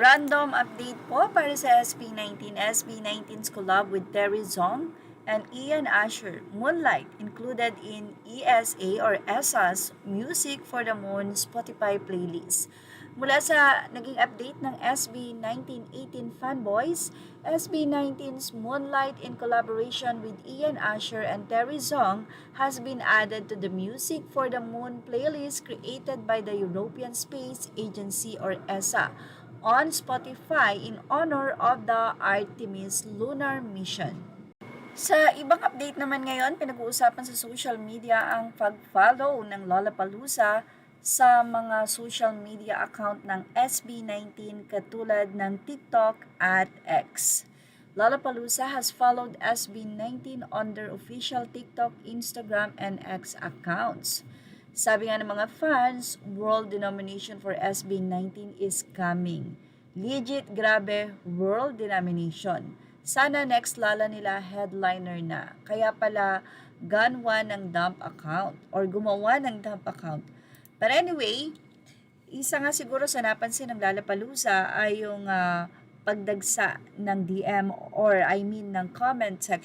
Random update po para sa SB19. SB19's collab with Terry Zong and Ian Asher, Moonlight, included in ESA or ESA's Music for the Moon Spotify playlist. Mula sa naging update ng SB1918 fanboys, SB19's Moonlight in collaboration with Ian Asher and Terry Zong has been added to the Music for the Moon playlist created by the European Space Agency or ESA on Spotify in honor of the Artemis lunar mission. Sa ibang update naman ngayon, pinag-uusapan sa social media ang pag-follow ng Lollapalooza sa mga social media account ng SB19 katulad ng TikTok at X. Lollapalooza has followed SB19 on their official TikTok, Instagram, and X accounts. Sabi nga ng mga fans, world denomination for SB19 is coming. Legit grabe, world denomination. Sana next Lala nila headliner na. Kaya pala ganwa ng dump account or gumawa ng dump account. But anyway, isa nga siguro sa napansin ng Lollapalooza ay yung pagdagsa ng DM or ng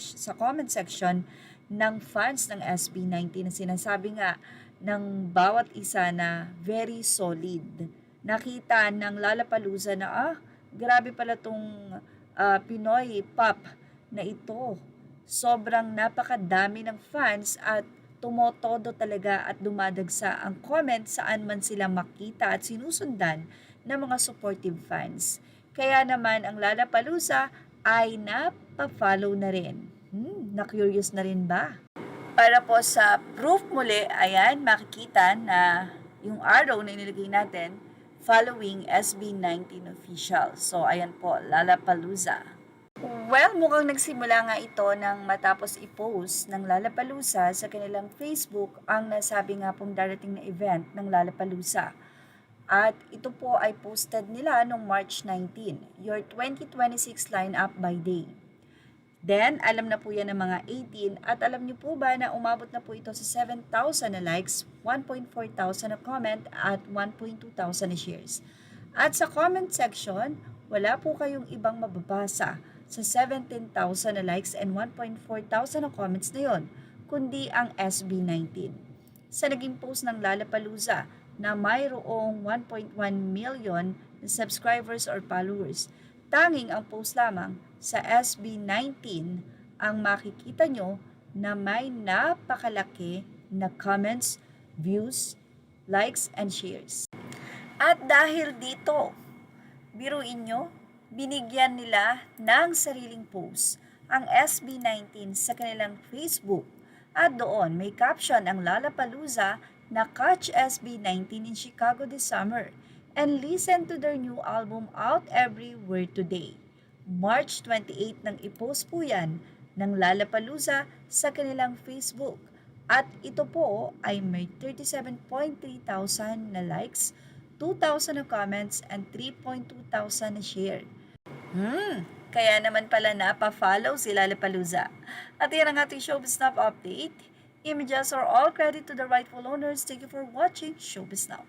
sa comment section ng fans ng SB19 na sinasabi nga ng bawat isa na very solid. Nakita ng Lollapalooza na grabe pala tong Pinoy pop na ito. Sobrang napakadami ng fans at tumotodo talaga at dumadagsa ang comment saan man sila makita at sinusundan ng mga supportive fans. Kaya naman ang Lollapalooza ay napafollow na rin. Na-curious na rin ba? Para po sa proof muli, ayan, makikita na yung arrow na inilagay natin following SB19 official. So, ayan po, Lollapalooza. Well, mukhang nagsimula nga ito nang matapos i-post ng Lollapalooza sa kanilang Facebook ang nasabi nga pong darating na event ng Lollapalooza. At ito po ay posted nila noong March 19, your 2026 lineup by day. Then, alam na po yan ng mga 18 at alam niyo po ba na umabot na po ito sa 7,000 na likes, 1,400 na comment at 1,200 na shares. At sa comment section, wala po kayong ibang mababasa sa 17,000 na likes and 1,400 na comments na yon, kundi ang SB19. Sa naging post ng Lollapalooza na mayroong 1.1 million na subscribers or followers, tanging ang post lamang sa SB19 ang makikita nyo na may napakalaki na comments, views, likes, and shares. At dahil dito, biruin nyo, binigyan nila ng sariling post ang SB19 sa kanilang Facebook at doon may caption ang Lollapalooza na Catch SB19 in Chicago this summer and listen to their new album out everywhere today. March 28 nang i-post po yan ng Lollapalooza sa kanilang Facebook. At ito po ay may 37.3 thousand na likes, 2,000 na comments, and 3,200 na share. Kaya naman pala napafollow si Lollapalooza. At yan ang ating Showbiz Now update. Images are all credit to the rightful owners. Thank you for watching Showbiz Now.